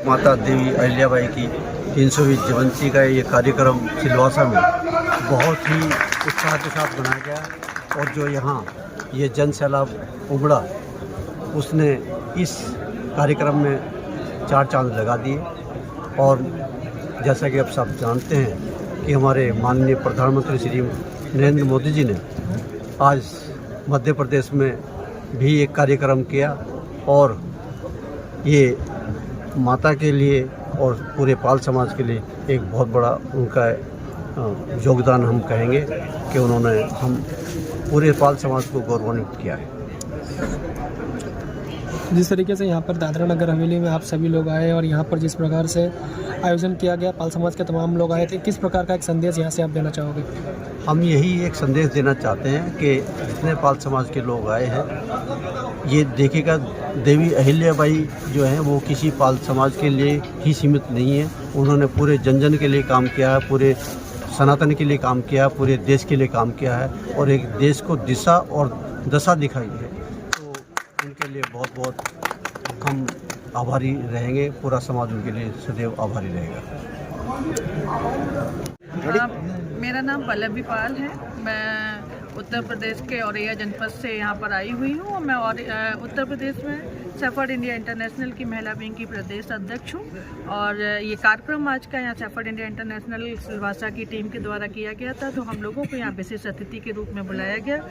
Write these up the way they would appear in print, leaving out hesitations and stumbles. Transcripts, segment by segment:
माता देवी अहिल्याबाई की 300वीं जयंती का ये कार्यक्रम सिलवासा में बहुत ही उत्साह के साथ मनाया गया और जो यहाँ ये जन सैलाब उमड़ा उसने इस कार्यक्रम में 4 चांद लगा दिए। और जैसा कि आप सब जानते हैं कि हमारे माननीय प्रधानमंत्री श्री नरेंद्र मोदी जी ने आज मध्य प्रदेश में भी एक कार्यक्रम किया और ये माता के लिए और पूरे पाल समाज के लिए एक बहुत बड़ा उनका योगदान हम कहेंगे कि उन्होंने हम पूरे पाल समाज को गौरवान्वित किया है। जिस तरीके से यहाँ पर दादरा नगर हवेली में आप सभी लोग आए और यहाँ पर जिस प्रकार से आयोजन किया गया, पाल समाज के तमाम लोग आए थे, किस प्रकार का एक संदेश यहाँ से आप देना चाहोगे? हम यही एक संदेश देना चाहते हैं कि जितने पाल समाज के लोग आए हैं ये देखिएगा, देवी अहिल्याबाई जो है वो किसी पाल समाज के लिए ही सीमित नहीं है। उन्होंने पूरे जन जन के लिए काम किया है, पूरे सनातन के लिए काम किया है, पूरे देश के लिए काम किया है और एक देश को दिशा और दशा दिखाई है। तो उनके लिए बहुत बहुत हम आभारी रहेंगे, पूरा समाज उनके लिए सदैव आभारी रहेगा। मेरा नाम पल्लवी पाल है। मैं उत्तर प्रदेश के औरैया जनपद से यहाँ पर आई हुई हूँ और मैं उत्तर प्रदेश में सेफर्ड इंडिया इंटरनेशनल की महिला विंग की प्रदेश अध्यक्ष हूँ। और ये कार्यक्रम आज का यहाँ सेफर्ड इंडिया इंटरनेशनल सिलवासा की टीम के द्वारा किया गया था, तो हम लोगों को यहाँ विशेष अतिथि के रूप में बुलाया गया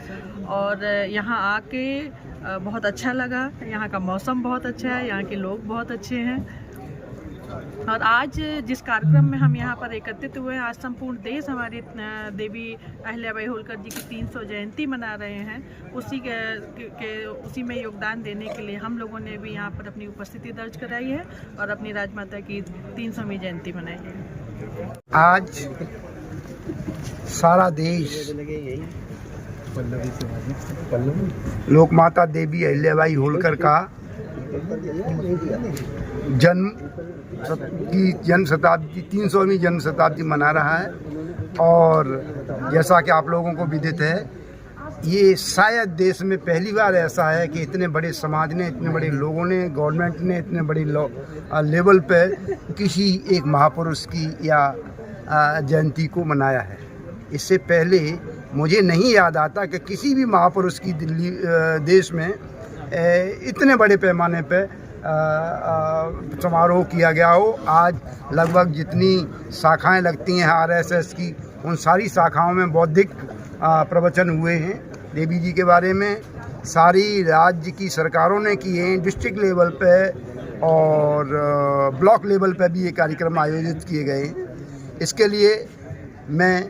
और यहाँ आके बहुत अच्छा लगा। यहाँ का मौसम बहुत अच्छा है, यहाँ के लोग बहुत अच्छे हैं। और आज जिस कार्यक्रम में हम यहाँ पर एकत्रित हुए हैं, आज संपूर्ण देश हमारी देवी अहिल्याबाई होलकर जी की 300 जयंती मना रहे हैं। उसी में योगदान देने के लिए हम लोगों ने भी यहाँ पर अपनी उपस्थिति दर्ज कराई है और अपनी राजमाता की 300वीं जयंती मनाई है। आज सारा देश लोकमाता देवी अहिल्याबाई होलकर का जन्म शताब्दी 300वीं जन्म शताब्दी मना रहा है। और जैसा कि आप लोगों को विदित है, ये शायद देश में पहली बार ऐसा है कि इतने बड़े समाज ने, इतने बड़े लोगों ने, गवर्नमेंट ने इतने बड़े लेवल पे किसी एक महापुरुष की या जयंती को मनाया है। इससे पहले मुझे नहीं याद आता कि किसी भी महापुरुष की देश में इतने बड़े पैमाने पे समारोह किया गया हो। आज लगभग जितनी शाखाएं लगती हैं आरएसएस की, उन सारी शाखाओं में बौद्धिक प्रवचन हुए हैं देवी जी के बारे में। सारी राज्य की सरकारों ने किए हैं, डिस्ट्रिक्ट लेवल पे और ब्लॉक लेवल पे भी ये कार्यक्रम आयोजित किए गए हैं। इसके लिए मैं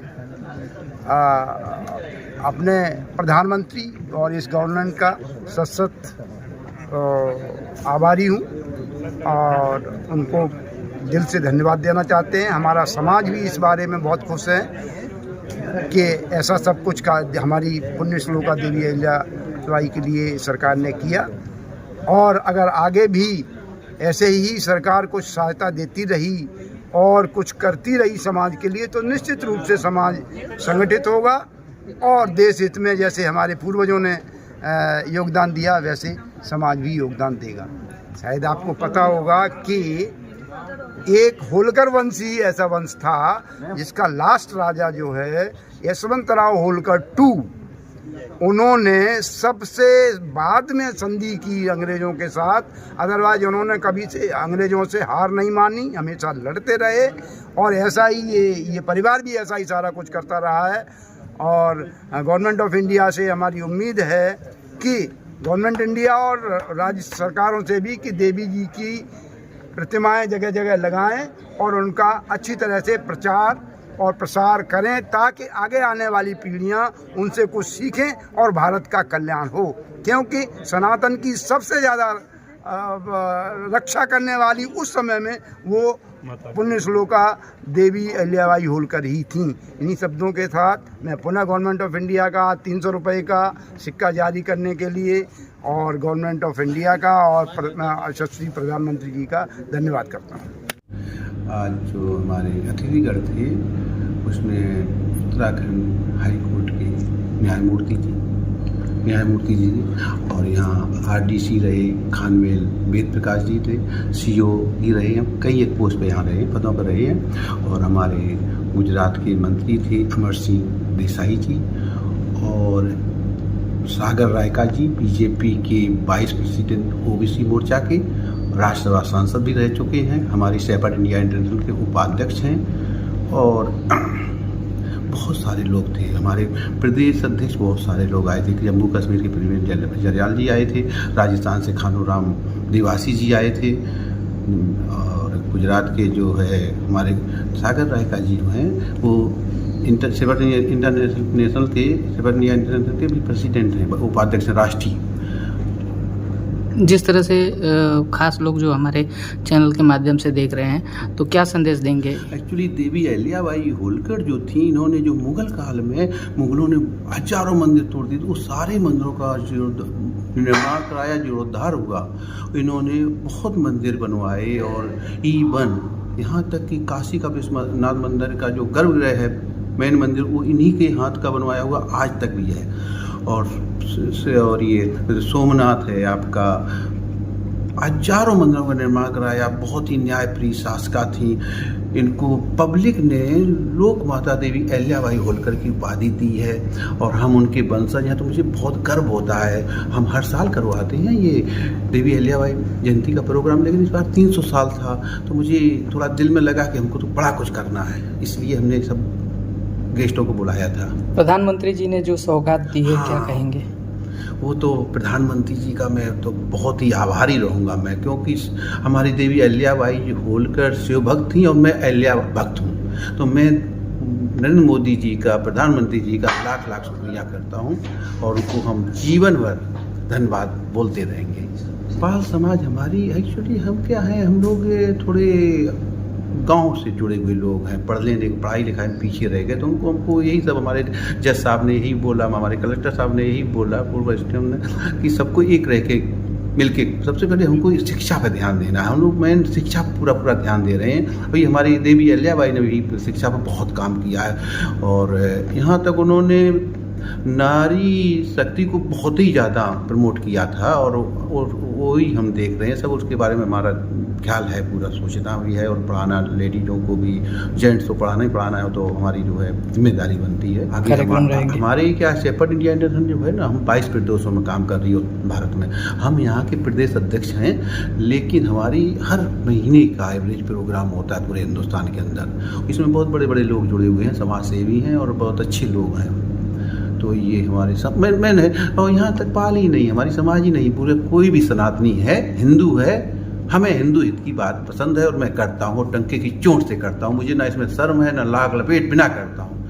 अपने प्रधानमंत्री और इस गवर्नमेंट का सशक्त आभारी हूँ और उनको दिल से धन्यवाद देना चाहते हैं। हमारा समाज भी इस बारे में बहुत खुश है कि ऐसा सब कुछ का हमारी पुण्य श्लोका देवी अहिल्याबाई के लिए सरकार ने किया। और अगर आगे भी ऐसे ही सरकार कुछ सहायता देती रही और कुछ करती रही समाज के लिए, तो निश्चित रूप से समाज संगठित होगा और देश हित में जैसे हमारे पूर्वजों ने योगदान दिया वैसे समाज भी योगदान देगा। शायद आपको पता होगा कि एक होलकर वंश ही ऐसा वंश था जिसका लास्ट राजा जो है यशवंतराव होलकर 2, उन्होंने सबसे बाद में संधि की अंग्रेज़ों के साथ। अदरवाइज उन्होंने कभी से अंग्रेज़ों से हार नहीं मानी, हमेशा लड़ते रहे और ऐसा ही ये परिवार भी ऐसा ही सारा कुछ करता रहा है। और गवर्नमेंट ऑफ इंडिया से हमारी उम्मीद है कि गवर्नमेंट इंडिया और राज्य सरकारों से भी कि देवी जी की प्रतिमाएं जगह जगह लगाएं और उनका अच्छी तरह से प्रचार और प्रसार करें ताकि आगे आने वाली पीढ़ियां उनसे कुछ सीखें और भारत का कल्याण हो। क्योंकि सनातन की सबसे ज़्यादा रक्षा करने वाली उस समय में वो पुण्य श्लोका देवी अहिल्याबाई होलकर ही थीं। इन्हीं शब्दों के साथ मैं पुनः गवर्नमेंट ऑफ इंडिया का 300 रुपये का सिक्का जारी करने के लिए और गवर्नमेंट ऑफ इंडिया का और यशस्वी प्रधानमंत्री जी का धन्यवाद करता हूँ। आज जो हमारे अतिथिगण थे उसमें उत्तराखंड हाई कोर्ट के न्यायमूर्ति जी न्यायमूर्ति जी, और यहाँ आरडीसी रहे खानवेल वेद प्रकाश जी थे, सीओ ही रहे हैं, कई एक पोस्ट पे यहाँ रहे हैं, पदों पर रहे हैं। और हमारे गुजरात के मंत्री थे अमर सिंह देसाई जी, और सागर रायका जी बीजेपी के वाइस प्रेसिडेंट ओबीसी मोर्चा के, राज्यसभा सांसद भी रह चुके हैं, हमारी सेफर्ड इंडिया इंटरनेशनल के उपाध्यक्ष हैं, और बहुत सारे लोग थे। हमारे प्रदेश अध्यक्ष बहुत सारे लोग आए थे, जम्मू कश्मीर के प्रवीण जरयाल जी आए थे, राजस्थान से खानूराम निवासी जी आए थे, और गुजरात के जो है हमारे सागर रायका जी जो हैं वो सेफर्ड इंटरनेशनल के भी प्रेसिडेंट हैं, उपाध्यक्ष राष्ट्रीय। जिस तरह से खास लोग जो हमारे चैनल के माध्यम से देख रहे हैं, तो क्या संदेश देंगे? एक्चुअली देवी अहिल्याबाई होलकर जो थी, इन्होंने जो मुगल काल में मुगलों ने हजारों मंदिर तोड़ दिए, तो वो सारे मंदिरों का जो निर्माण कराया, जीर्णोद्धार हुआ। इन्होंने बहुत मंदिर बनवाए, और इवन यहाँ तक कि काशी का विश्वनाथ मंदिर का जो गर्भगृह है, मेन मंदिर, वो इन्हीं के हाथ का बनवाया हुआ आज तक भी है। और ये सोमनाथ है आपका, हजारों मंदिरों का निर्माण कराया, बहुत ही न्यायप्रिय शासिका थी। इनको पब्लिक ने लोक माता देवी अहिल्याबाई होलकर की उपाधि दी है, और हम उनके वंशज हैं, तो मुझे बहुत गर्व होता है। हम हर साल करवाते हैं ये देवी अहिल्याबाई जयंती का प्रोग्राम, लेकिन इस बार 300 साल था, तो मुझे थोड़ा दिल में लगा कि हमको तो बड़ा कुछ करना है, इसलिए हमने सब गेस्टों को बुलाया था। प्रधानमंत्री जी ने जो सौगात दी है, क्या कहेंगे? वो तो प्रधानमंत्री जी का मैं तो बहुत ही आभारी रहूँगा मैं, क्योंकि हमारी देवी अहिल्याबाई होलकर शिव भक्त थी और मैं अहिल्या भक्त हूँ। तो मैं नरेंद्र मोदी जी का, प्रधानमंत्री जी का लाख लाख शुक्रिया करता हूँ, और उनको हम जीवन भर धन्यवाद बोलते रहेंगे। पाल समाज हमारी, एक्चुअली हम क्या हैं, हम लोग थोड़े गांव से जुड़े हुए लोग हैं, पढ़ाई लिखाई में पीछे रह गए, तो हमको यही सब, हमारे जज साहब ने यही बोला, हमारे कलेक्टर साहब ने यही बोला, पूर्व एसडीएम ने, कि सबको एक रह के मिलके सबसे पहले हमको शिक्षा पर ध्यान देना है। हम लोग मेन शिक्षा पर पूरा ध्यान दे रहे हैं। भाई हमारी देवी अहिल्याबाई ने भी शिक्षा पर बहुत काम किया है, और यहाँ तक उन्होंने नारी शक्ति को बहुत ही ज़्यादा प्रमोट किया था, और वही हम देख रहे हैं सब। उसके बारे में हमारा ख्याल है, पूरा सोचना भी है, और पढ़ाना, लेडीज़ों को भी, जेंट्स को पढ़ाना ही पढ़ाना है, तो हमारी जो है जिम्मेदारी बनती है। आगे हमारे क्या सेफर्ड इंडिया इंटरनेशनल जो है ना, हम 22 प्रदेशों में काम कर रही हो भारत में। हम यहाँ के प्रदेश अध्यक्ष हैं, लेकिन हमारी हर महीने का एवरेज प्रोग्राम होता है पूरे हिंदुस्तान के अंदर। इसमें बहुत बड़े बड़े लोग जुड़े हुए हैं, समाज सेवी हैं, और बहुत अच्छे लोग हैं। तो ये हमारे सब मैंने, और यहाँ तक पाल ही नहीं, हमारी समाज ही नहीं, पूरे कोई भी सनातनी है, हिंदू है, हमें हिंदू हित की बात पसंद है, और मैं करता हूँ, टंके की चोट से करता हूँ। मुझे ना इसमें शर्म है, ना लाग लपेट, बिना करता हूँ।